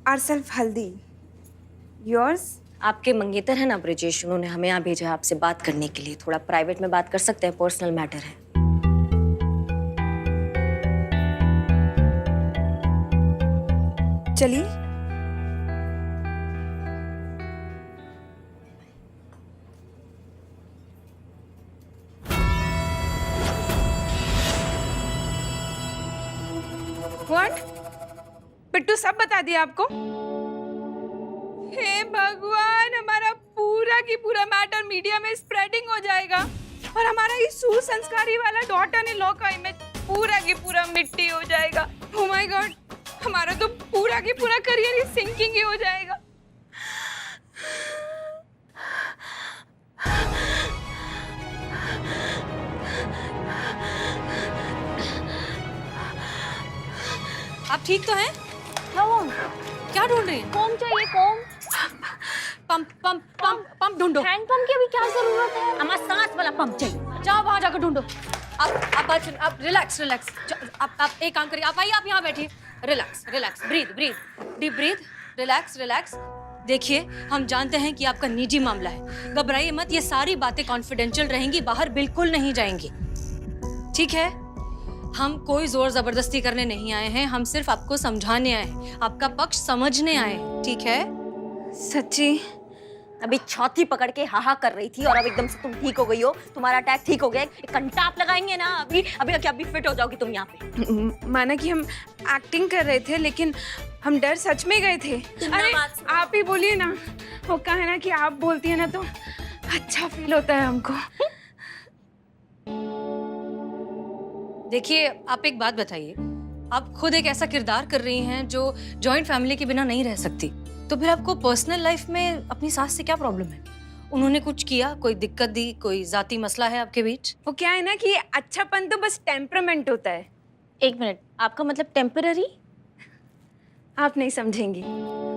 ourselves हल्दी. Yours? आपके मंगेतर है ना ब्रिजेश, उन्होंने हमें यहाँ भेजा है आपसे बात करने के लिए. थोड़ा प्राइवेट में बात कर सकते हैं, पर्सनल मैटर है. चलिए. What? पिट्टू सब बता दिया आपको? हे भगवान, हमारा पूरा की पूरा मैटर मीडिया में स्प्रेडिंग हो जाएगा और हमारा ये सुसंस्कारी वाला डॉटर इन लॉ का इमेज पूरा की पूरा मिट्टी हो जाएगा. ओह माय गॉड, हमारा तो पूरा की पूरा करियर ही सिंकिंग ही हो जाएगा. आप ठीक तो हैं? क्या हुआ? क्या ढूंढ रही हैं? कॉम चाहिए, com. Pump pump pump pump ढूंढो. हैंड पंप की अभी क्या जरूरत है? हमारा सांस वाला पंप चाहिए. जाओ वहां जाकर ढूंढो. आप रिलैक्स रिलैक्स. आप एक काम करिए, आप आइए, आप यहाँ बैठिए. Relax relax, breathe breathe, deep breathe, relax relax. देखिए, हम जानते हैं कि आपका निजी मामला है. घबराइए मत, ये सारी बातें कॉन्फिडेंशियल रहेंगी, बाहर बिल्कुल नहीं जाएंगी. ठीक है? हम कोई जोर जबरदस्ती करने नहीं आए हैं, हम सिर्फ आपको समझाने आए हैं, आपका पक्ष समझने आए हैं. ठीक है? सच्ची? अभी छाती पकड़ के हाहा कर रही थी और अब एकदम से तुम ठीक हो गई हो. तुम्हारा अटैक ठीक हो गया. एक घंटा आप लगाएंगे ना, अभी अभी क्या अभी फिट हो जाओगी तुम यहाँ पे. माना कि हम एक्टिंग कर रहे थे, लेकिन हम डर सच में गए थे. अरे आप ही बोलिए ना. वो कहा है ना कि आप बोलती है ना तो अच्छा फील होता है हमको. देखिए, आप एक बात बताइए, आप खुद एक ऐसा किरदार कर रही हैं जो जॉइंट फैमिली के बिना नहीं रह सकती, तो फिर आपको पर्सनल लाइफ में अपनी सास से क्या प्रॉब्लम है? उन्होंने कुछ किया, कोई दिक्कत दी, कोई जाती मसला है आपके बीच? वो क्या है ना कि अच्छापन तो बस टेम्परामेंट होता है. एक मिनट, आपका मतलब टेम्पररी? आप नहीं समझेंगी.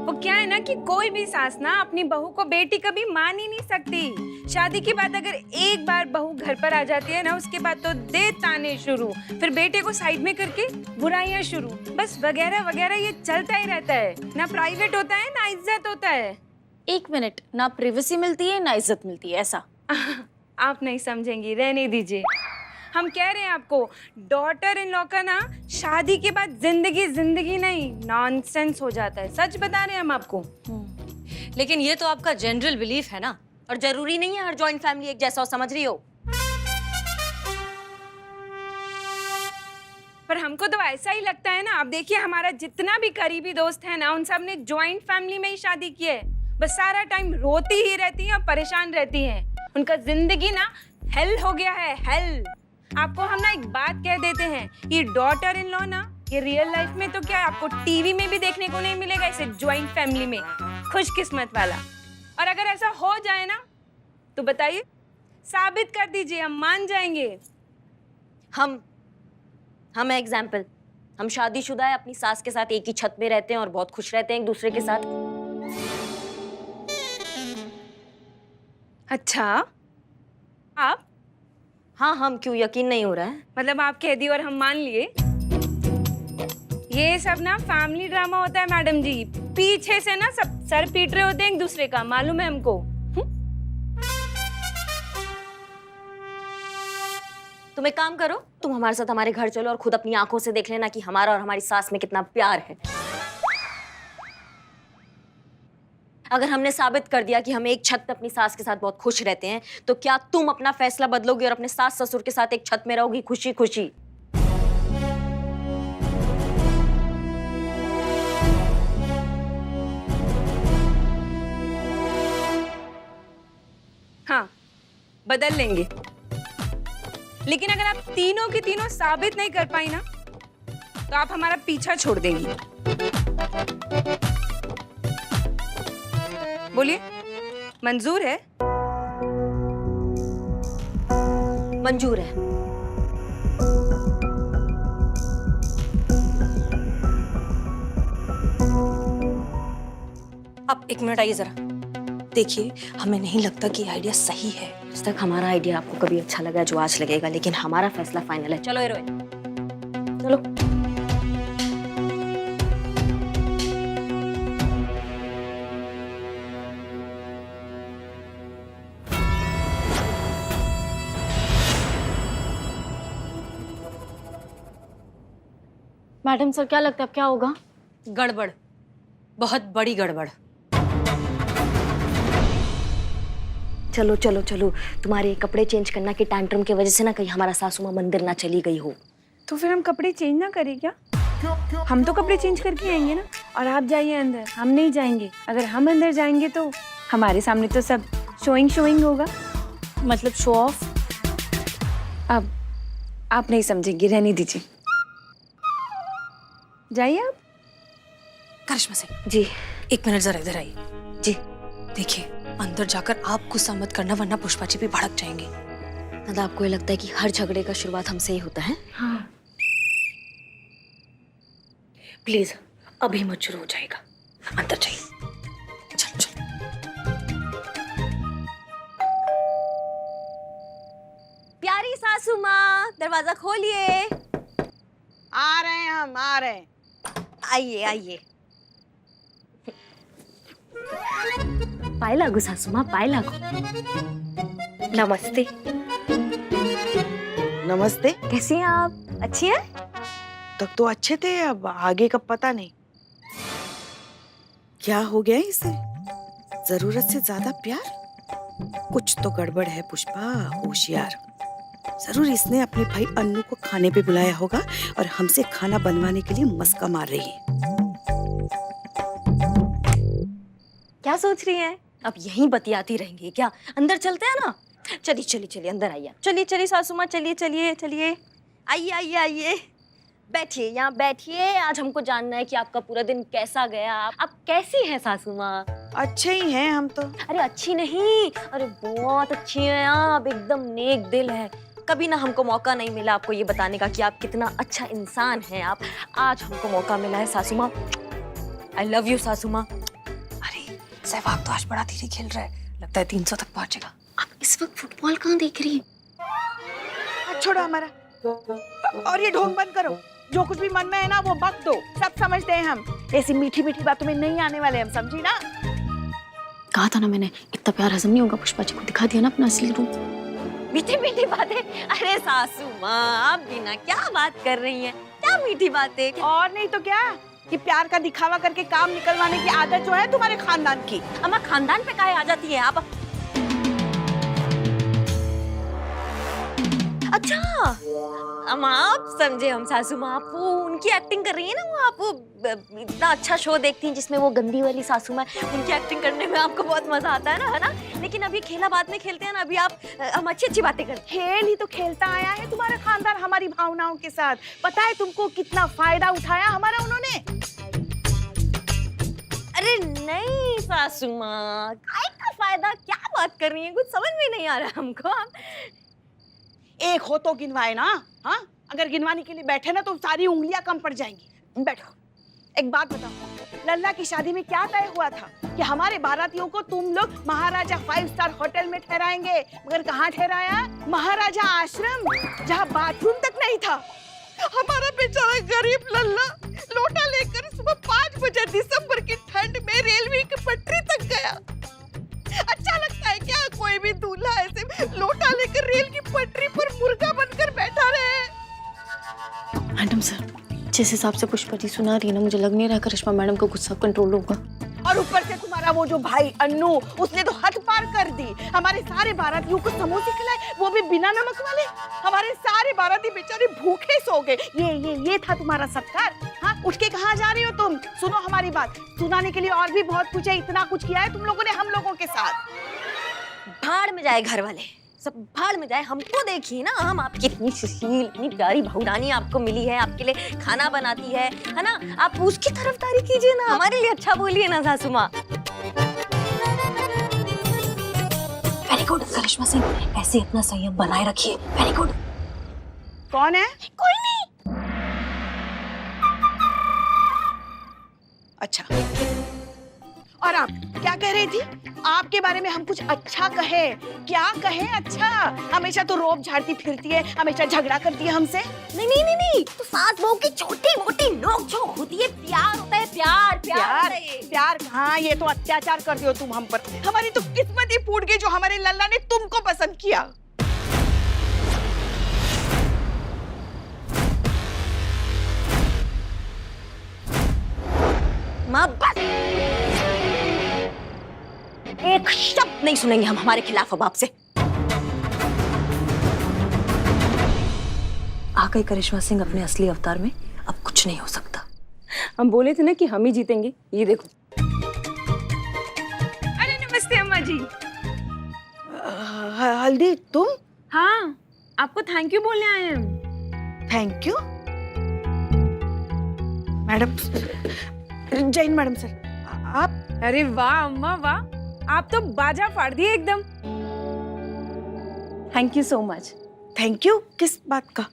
वो क्या है ना कि कोई भी सास ना अपनी बहू को बेटी कभी मान ही नहीं सकती. शादी के बाद अगर एक बार बहू घर पर आ जाती है ना, उसके बाद तो दे ताने शुरू, फिर बेटे को साइड में करके बुराइयां शुरू, बस वगैरह वगैरह ये चलता ही रहता है. ना प्राइवेट होता है ना इज्जत होता है. एक मिनट, ना प्राइवेसी मिलती है ना इज्जत मिलती है, ऐसा? आप नहीं समझेंगी, रहने दीजिए. हम कह रहे हैं आपको, डॉटर इन लॉ का ना शादी के बाद जिंदगी जिंदगी नहीं नॉनसेंस हो जाता है. सच बता रहे हैं हम आपको. लेकिन ये तो आपका जनरल बिलीफ है ना. और जरूरी नहीं है हर जॉइंट फैमिली एक जैसा हो, समझ रही हो? पर हमको तो ऐसा ही लगता है ना. आप देखिए, हमारा जितना भी करीबी दोस्त है ना, उन सब ने जॉइंट फैमिली में ही शादी की है. बस सारा टाइम रोती ही रहती हैं और परेशान रहती हैं. उनका जिंदगी ना हेल हो गया है, हेल. आपको हम ना एक बात कह देते हैं, ये डॉटर इन लॉ ना, ये रियल लाइफ में तो क्या आपको टीवी में भी देखने को नहीं मिलेगा इसे जॉइंट फैमिली में. खुशकिस्मत वाला. और अगर ऐसा हो जाए ना तो बताइए, साबित कर दीजिए, हम मान जाएंगे. हम एग्जाम्पल. हम शादीशुदा है, अपनी सास के साथ एक ही छत में रहते हैं और बहुत खुश रहते हैं एक दूसरे के साथ. अच्छा, आप? हाँ, हम क्यों, यकीन नहीं हो रहा है? मतलब आप कह दी और हम मान लिए. ये सब ना फैमिली ड्रामा होता है मैडम जी. पीछे से ना सब सर पीट रहे होते हैं एक दूसरे का, मालूम है हमको. तुम एक काम करो, तुम हमारे साथ हमारे घर चलो और खुद अपनी आंखों से देख लेना कि हमारा और हमारी सास में कितना प्यार है. अगर हमने साबित कर दिया कि हम एक छत पे अपनी सास के साथ बहुत खुश रहते हैं, तो क्या तुम अपना फैसला बदलोगी और अपने सास ससुर के साथ एक छत में रहोगी खुशी खुशी? हाँ, बदल लेंगे. लेकिन अगर आप तीनों की तीनों साबित नहीं कर पाई ना, तो आप हमारा पीछा छोड़ देंगी. बोलिए, मंजूर है? मंजूर है. आप एक मिनट आइए जरा. देखिए, हमें नहीं लगता कि आइडिया सही है. आज तक हमारा आइडिया आपको कभी अच्छा लगा जो आज लगेगा, लेकिन हमारा फैसला फाइनल है. चलो हीरोइन, चलो. मैडम सर, क्या लगता है अब क्या होगा? गड़बड़, बहुत बड़ी गड़बड़। चलो चलो चलो, तुम्हारे कपड़े चेंज करना की टैंट्रम की वजह से ना कहीं हमारा सासू माँ मंदिर ना चली गई हो। तो फिर हम कपड़े चेंज ना करें क्या? हम तो कपड़े चेंज करके आएंगे ना, और आप जाइए अंदर, हम नहीं जाएंगे। अगर हम अंदर जाएंगे तो हमारे सामने तो सब शोइंग होगा। मतलब शो ऑफ? अब आप नहीं समझेंगे, रहने दीजिए, जाइए आप। करिश्मा सिंह, जी। 1 मिनट जरा इधर आइए। जी। देखिए, अंदर जाकर आप गुस्सा मत करना, वरना पुष्पा जी भी भड़क जाएंगे। मतलब आपको ये लगता है कि हर झगड़े का शुरुआत हमसे ही होता है? हाँ। प्लीज अभी मत शुरू हो जाएगा, अंदर जाइए। चल चल। प्यारी सासू माँ, दरवाजा खोलिए। आ रहे हैं हम, आ रहे हैं। आइए आइए। पाए लागू सासू माँ, पाए लागू। नमस्ते। नमस्ते। कैसी हैं आप? अच्छी हैं? तक तो अच्छे थे, अब आगे का पता नहीं। क्या हो गया इसे? जरूरत से ज्यादा प्यार? कुछ तो गड़बड़ है पुष्पा, होशियार। जरूर इसने अपने भाई अन्नू को खाने पे बुलाया होगा और हमसे खाना बनवाने के लिए मस्का मार रही है। क्या सोच रही हैं? अब यहीं बतियाती रहेंगी क्या? अंदर चलते हैं ना? चलिए चलिए चलिए, अंदर आइए। चलिए चलिए सासू माँ, चलिए चलिए चलिए। आइए आइए आइए, बैठिए, यहाँ बैठिए। आज हमको जानना है कि आपका पूरा दिन कैसा गया। आप कैसी हैं सासू माँ? अच्छे ही हैं हम तो। अरे अच्छी नहीं, अरे बहुत अच्छी हैं आप, एकदम नेक दिल है। कभी ना हमको मौका नहीं मिला आपको ये बताने का कि आप कितना अच्छा इंसान हैं आप। आज हमको मौका मिला है सासू माँ। आई लव यू सासू माँ। अरे सहवाग तो आज बड़ा धीरे खेल रहा है, लगता है 300 तक पहुंचेगा। आप इस वक्त फुटबॉल कहाँ देख रही हैं? छोड़ो हमारा, और ये ढोंग बंद करो। जो कुछ भी मन में है ना वो बक दो, सब समझते हैं हम। ऐसी मीठी मीठी बातों में नहीं आने वाले हम, समझी ना? कहा था ना मैंने, इतना प्यार हजम नहीं होगा। पुष्पा जी को दिखा दिया ना अपना असली रूप। मीठी मीठी बातें? अरे सासू माँ, आप भी ना क्या बात कर रही हैं? क्या मीठी बातें? और नहीं तो क्या, कि प्यार का दिखावा करके काम निकलवाने की आदत जो है तुम्हारे खानदान की। अम्मा खानदान पे काहे आ जाती है आप? अच्छा अम्मा, आप समझे हम सासू माँ। आप वो उनकी एक्टिंग कर रही है ना, वो आप वो इतना अच्छा शो देखती हैं जिसमें वो गंदी वाली सासू माँ, उनकी एक्टिंग करने में आपको बहुत मजा आता है ना? लेकिन अभी खेला बाद में खेलते हैं ना, अभी आप हम अच्छी अच्छी बातें करते हैं। खेल ही तो खेलता आया है तुम्हारा खानदान हमारी भावनाओं के साथ। पता है तुमको कितना फायदा उठाया हमारा उन्होंने? अरे नहीं सासू माँ, काय का फायदा? क्या बात कर रही हैं? कुछ समझ में नहीं आ रहा हमको। एक हो तो गिनवाए ना। हाँ, अगर गिनवाने के लिए बैठे ना तो सारी उंगलियां कम पड़ जाएंगी। बैठो। एक बात बताओ, लल्ला की शादी में क्या तय हुआ था कि हमारे बारातियों को तुम लोग महाराजा 5 स्टार होटल में ठहराएंगे, मगर कहाँ ठहराया? महाराजा आश्रम, जहाँ बाथरूम तक नहीं था। हमारा बेचारा गरीब लल्ला लोटा लेकर सुबह 5 बजे दिसंबर की ठंड में रेलवे की पटरी तक गया। अच्छा लगता है क्या कोई भी दूल्हा ऐसे लोटा लेकर रेल की पटरी पर मुर्गा बनकर बैठा रहे? मैडम सर, जिस हिसाब से पुष्पा जी सुना रही है ना, मुझे लग नहीं रहा करिश्मा मैडम को गुस्सा कंट्रोल होगा। और ऊपर से तुम्हारा वो जो भाई अन्नू, उसने तो हद पार कर दी। हमारे सारे बारातियों को समोसे खिलाए, वो भी बिना नमक वाले। हमारे सारे बाराती बेचारे भूखे सो गए। ये था तुम्हारा सत्कार? हाँ, उठ के कहाँ जा रही हो तुम? सुनो हमारी बात, सुनाने के लिए और भी बहुत कुछ है। इतना कुछ किया है तुम लोगों ने हम लोगों के साथ। भाड़ में जाए घर वाले, सब भाड़ में जाए। हमको देखिए ना, हम आपकी इतनी सुशील, इतनी प्यारी बहुरानी आपको मिली है, आपके लिए खाना बनाती है ना? आप उसकी तरफदारी कीजिए ना, हमारे लिए अच्छा बोलिए ना सासू माँ। वेरी गुड करिश्मा सिंह, ऐसे अपना संयम बनाए रखिए। Very good. कौन है? कोई नहीं। अच्छा, और आप क्या कह रही थी? आपके बारे में हम कुछ अच्छा कहे? क्या कहे अच्छा? हमेशा तो रोब झाड़ती फिरती है, हमेशा झगड़ा करती है हमसे। नहीं, तो सास बहू की छोटी मोटी नोक झोंक होती है, प्यार होता है। प्यार प्यार हाँ, ये तो अत्याचार कर रही हो तुम हम पर। हमारी तो किस्मत ही फूट गई जो हमारे लल्ला ने तुमको पसंद किया। अम्मा बस। एक शब्द नहीं सुनेंगे हम हमारे खिलाफ अब आपसे। आ गई करिश्मा सिंह अपने असली अवतार में, अब कुछ नहीं हो सकता। हम बोले थे ना कि हम ही जीतेंगे, ये देखो। अरे नमस्ते अम्मा जी। हल्दी तुम? हाँ, आपको थैंक यू बोलने आए हैं हम। Thank you madam. Jain madam sir, आप? अरे वाह अम्मा वाह, आप तो बाजा फाड़ दिए एकदम। Thank you so much. Thank you किस बात का?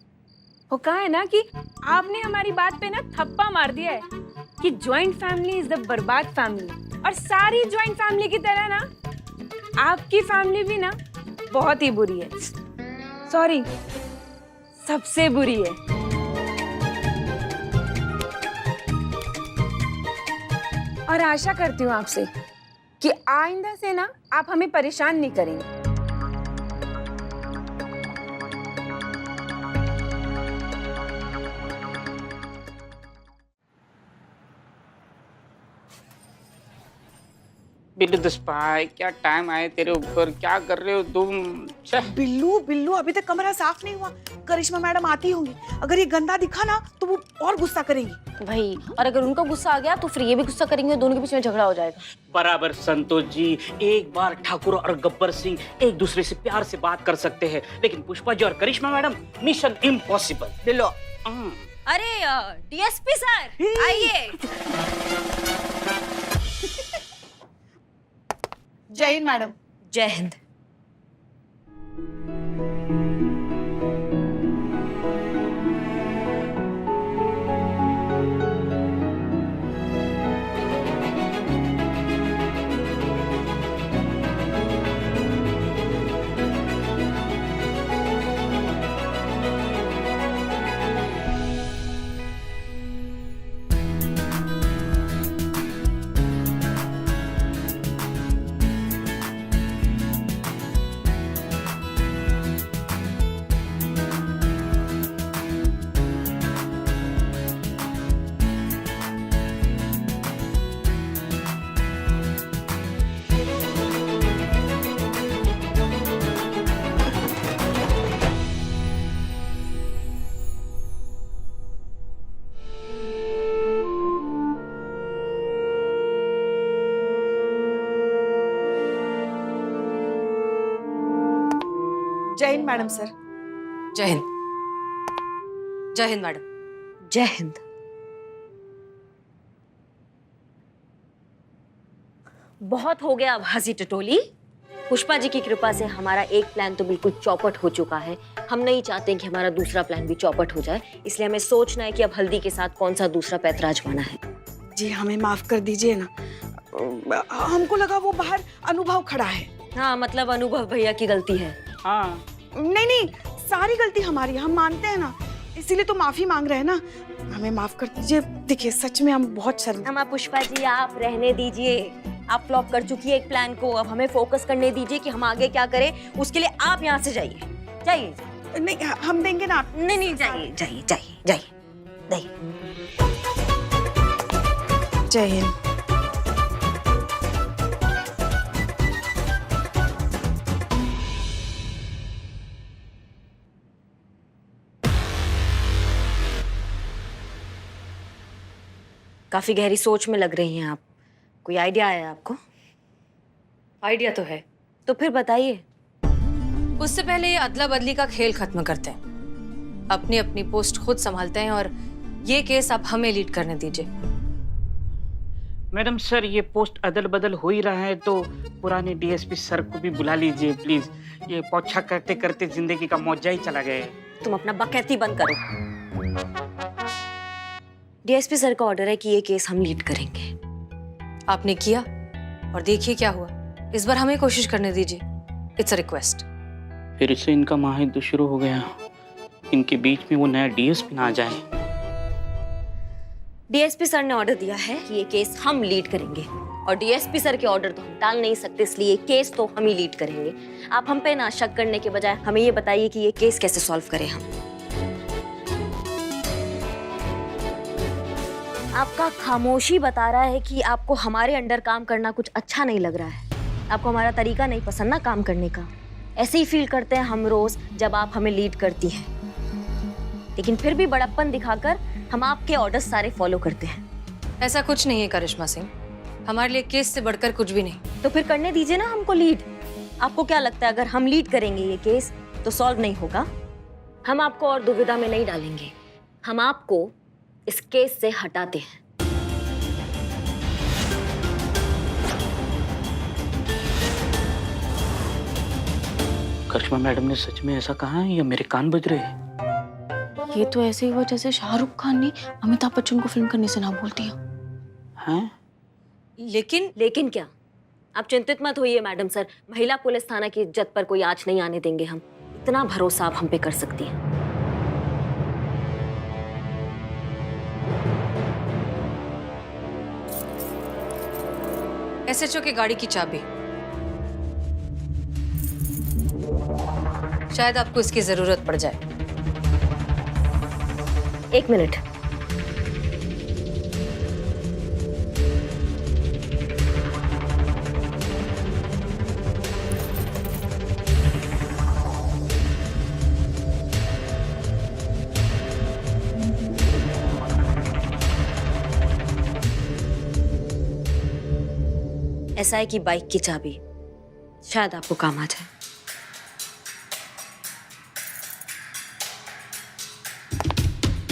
वो कहा है ना कि आपने हमारी बात पे ना थप्पा मार दिया है कि जॉइंट फैमिली इज द बर्बाद फैमिली, और सारी जॉइंट फैमिली की तरह ना आपकी फैमिली भी ना बहुत ही बुरी है। सॉरी, सबसे बुरी है। और आशा करती हूँ आपसे कि आइंदा से ना आप हमें परेशान नहीं करेंगे। बिल्लू द स्पाई, क्या टाइम आए तेरे ऊपर, क्या कर रहे हो तुम? बिल्लू बिल्लू अभी तक कमरा साफ नहीं हुआ। करिश्मा मैडम आती होंगी, अगर ये गंदा दिखा ना तो वो और गुस्सा करेंगी। भाई, और अगर उनका गुस्सा आ गया तो फिर ये भी गुस्सा करेंगे, दोनों के बीच में झगड़ा हो जाएगा। बराबर संतोष जी, एक बार ठाकुर और गब्बर सिंह एक दूसरे से प्यार से बात कर सकते हैं, लेकिन पुष्पा जी और करिश्मा मैडम मिशन इम्पॉसिबल। बिल्लो अरे डीएसपी सर आइए। जैन मैडम। जय हिंद। Jain madam sir. जय हिंद। जय हिंद मैडम। जय हिंद। बहुत हो गया अब हंसी टटोली। पुष्पा जी की कृपा से हमारा एक प्लान तो बिल्कुल चौपट हो चुका है। हम नहीं चाहते कि हमारा दूसरा प्लान भी चौपट हो जाए, इसलिए हमें सोचना है कि अब हल्दी के साथ कौन सा दूसरा पैंतरा आजमाना है। जी हमें माफ कर दीजिए ना, हमको लगा वो बाहर अनुभव खड़ा है। हाँ, मतलब अनुभव भैया की गलती है। हाँ, नहीं नहीं, सारी गलती हमारी, हम मानते हैं ना, इसीलिए तो माफी मांग रहे हैं ना। हमें माफ कर दीजिए। देखिए सच में हम बहुत शर्मिंदा। हम पुष्पा जी आप रहने दीजिए, आप फ्लॉप कर चुकी है एक प्लान को, अब हमें फोकस करने दीजिए कि हम आगे क्या करें। उसके लिए आप यहाँ से जाइए। जाइए। नहीं हम देंगे ना। नहीं नहीं, जाइए जाइए जाइए जाइए जाइए। जय हिंद। काफी गहरी सोच में लग रही हैं आप। कोई आइडिया आया आपको? आइडिया तो है। तो फिर बताइए। उससे पहले ये अदला बदली का खेल खत्म करते हैं, अपनी अपनी पोस्ट खुद संभालते हैं, और ये केस आप हमें लीड करने दीजिए। मैडम सर, ये पोस्ट अदल बदल हो ही रहा है तो पुराने डीएसपी सर को भी बुला लीजिए प्लीज। ये पोछा करते करते जिंदगी का मौजा ही चला गया है। तुम अपना बकैती बंद करो। डीएसपी सर का ऑर्डर है कि ये केस हम लीड करेंगे। आपने किया और देखिए क्या हुआ। इस बार हमें कोशिश करने दीजिए। It's a request. फिर से इनका महायुद्ध शुरू हो गया। इनके बीच में वो नया डीएसपी ना आ जाए। डीएसपी सर ने ऑर्डर दिया है कि ये केस हम लीड करेंगे, और डीएसपी सर के ऑर्डर तो हम टाल नहीं सकते, इसलिए ये केस तो हम ही लीड करेंगे। आप हम पे ना शक करने के बजाय हमें ये बताइए कि ये केस कैसे सॉल्व करें हम। आपका खामोशी बता रहा है कि आपको हमारे अंडर काम करना कुछ अच्छा नहीं लग रहा है। आपको हमारा तरीका नहीं पसंद ना काम करने का। ऐसे ही फील करते हैं हम रोज जब आप हमें लीड करती हैं, लेकिन फिर भी बड़प्पन दिखाकर हम आपके ऑर्डर्स सारे फॉलो करते हैं। ऐसा कुछ नहीं है करिश्मा सिंह, हमारे लिए केस से बढ़कर कुछ भी नहीं। तो फिर करने दीजिए ना हमको लीड। आपको क्या लगता है अगर हम लीड करेंगे ये केस तो सॉल्व नहीं होगा? हम आपको और दुविधा में नहीं डालेंगे, हम आपको इस केस से हटाते हैं। करिश्मा मैडम ने सच में ऐसा कहा है या मेरे कान बज रहे हैं? ये तो ऐसे ही हुआ जैसे शाहरुख खान ने अमिताभ बच्चन को फिल्म करने से ना बोल दिया। हैं? लेकिन क्या? आप चिंतित मत होइए मैडम सर, महिला पुलिस थाना की इज्जत पर कोई आंच नहीं आने देंगे हम। इतना भरोसा आप हम पे कर सकती हैं। एसएचओ की गाड़ी की चाबी, शायद आपको इसकी जरूरत पड़ जाए। 1 मिनट। एसआई की बाइक की चाबी, शायद आपको काम आ जाए।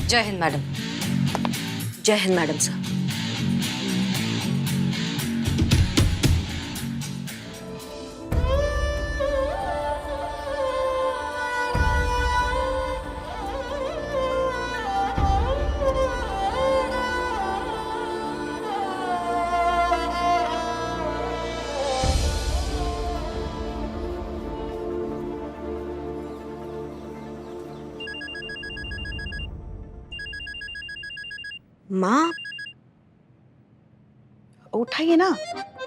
जय हिंद मैडम। जय हिंद मैडम सर। माँ, उठाइए ना,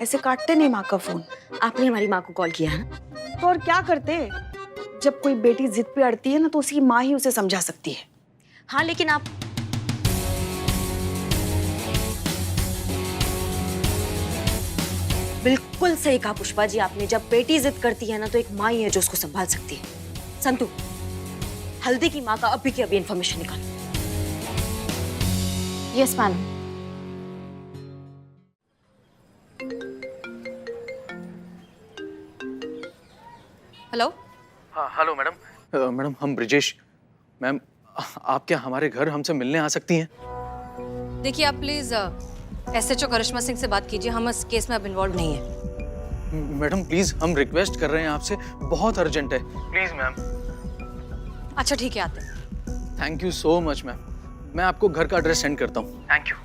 ऐसे काटते नहीं माँ का फोन। आपने हमारी माँ को कॉल किया है ना? तो और क्या करते? जब कोई बेटी जिद पे अड़ती है ना तो उसकी माँ ही उसे समझा सकती है। हाँ, लेकिन आप बिल्कुल सही कहा पुष्पा जी आपने। जब बेटी जिद करती है ना तो एक माँ ही है जो उसको संभाल सकती है। संतू, हल्दी की माँ का अभी की अभी इंफॉर्मेशन निकालो। Yes ma'am. हेलो। हाँ हेलो मैडम। मैडम हम ब्रिजेश। मैम आप क्या हमारे घर हमसे मिलने आ सकती हैं? देखिए आप प्लीज एसएचओ करिश्मा सिंह से बात कीजिए, हम इस केस में अब इन्वॉल्व नहीं है। मैडम प्लीज हम रिक्वेस्ट कर रहे हैं आपसे, बहुत अर्जेंट है, प्लीज मैम। अच्छा ठीक है, आते हैं। Thank you so much ma'am. मैं आपको घर का एड्रेस सेंड करता हूँ। Thank you.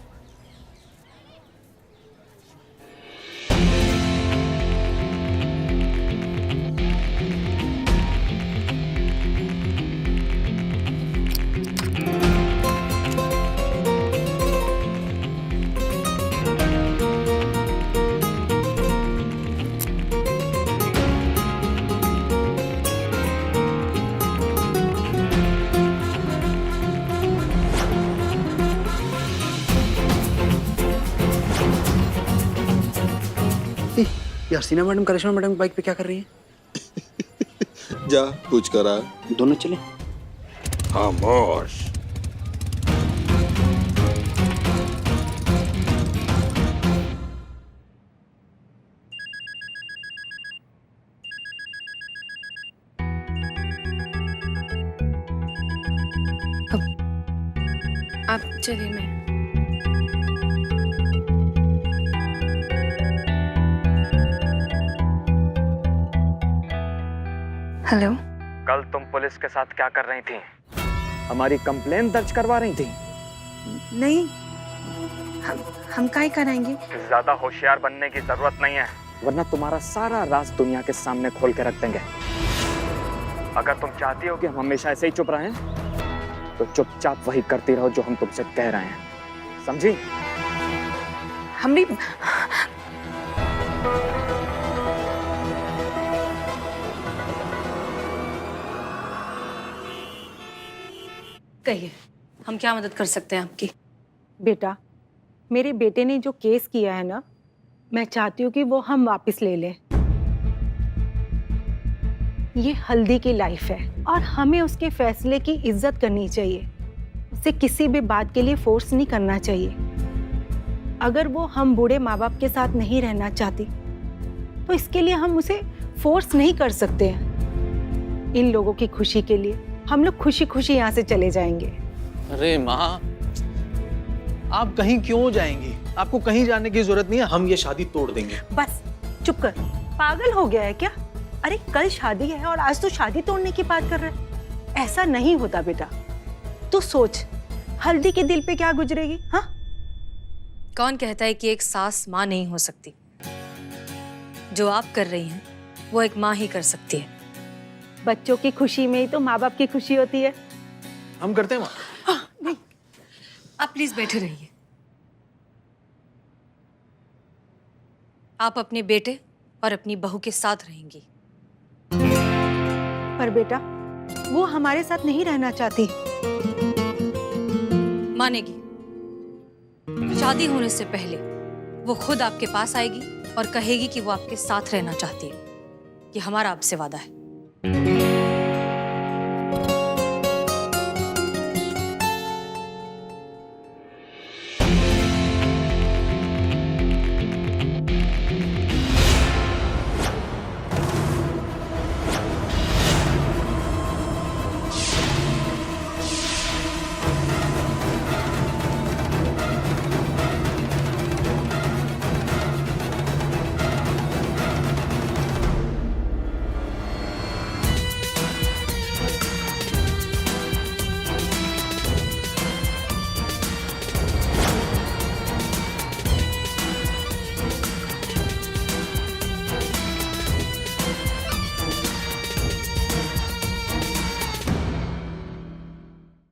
यार सीना मैडम करिश्मा मैडम बाइक पे क्या कर रही हैं? जा पूछ कर आ। दोनों चले। खामोश। आप चलिए, मैं हेलो। कल तुम पुलिस के साथ क्या कर रही थी? हमारी कंप्लेन दर्ज करवा रही थी? नहीं, हम काहे कराएंगे? ज्यादा होशियार बनने की जरूरत नहीं है, वरना तुम्हारा सारा राज दुनिया के सामने खोल के रख देंगे। अगर तुम चाहती हो कि हम हमेशा ऐसे ही चुप रहें, तो चुपचाप वही करती रहो जो हम तुमसे कह रहे हैं, समझी? हमने कहिए, हम क्या मदद कर सकते हैं आपकी? बेटा, मेरे बेटे ने जो केस किया है ना, मैं चाहती हूँ कि वो हम वापस ले लें। ये हल्दी की लाइफ है और हमें उसके फैसले की इज्जत करनी चाहिए। उसे किसी भी बात के लिए फोर्स नहीं करना चाहिए। अगर वो हम बूढ़े माँ बाप के साथ नहीं रहना चाहती तो इसके लिए हम उसे फोर्स नहीं कर सकते हैं। इन लोगों की खुशी के लिए हम लोग खुशी खुशी यहाँ से चले जाएंगे। अरे माँ, आप कहीं क्यों जाएंगी? आपको कहीं जाने की जरूरत नहीं है, हम ये शादी तोड़ देंगे। बस चुप कर, पागल हो गया है क्या? अरे कल शादी है और आज तो शादी तोड़ने की बात कर रहा है। ऐसा नहीं होता बेटा। तू सोच, हल्दी के दिल पे क्या गुजरेगी? हाँ, कौन कहता है कि एक सास माँ नहीं हो सकती? जो आप कर रही हैं वो एक माँ ही कर सकती है। बच्चों की खुशी में ही तो माँ बाप की खुशी होती है। हम करते हैं माँ। आप प्लीज बैठे रहिए। आप अपने बेटे और अपनी बहू के साथ रहेंगी। पर बेटा, वो हमारे साथ नहीं रहना चाहती। मानेगी। शादी होने से पहले वो खुद आपके पास आएगी और कहेगी कि वो आपके साथ रहना चाहती है। ये हमारा आपसे वादा है।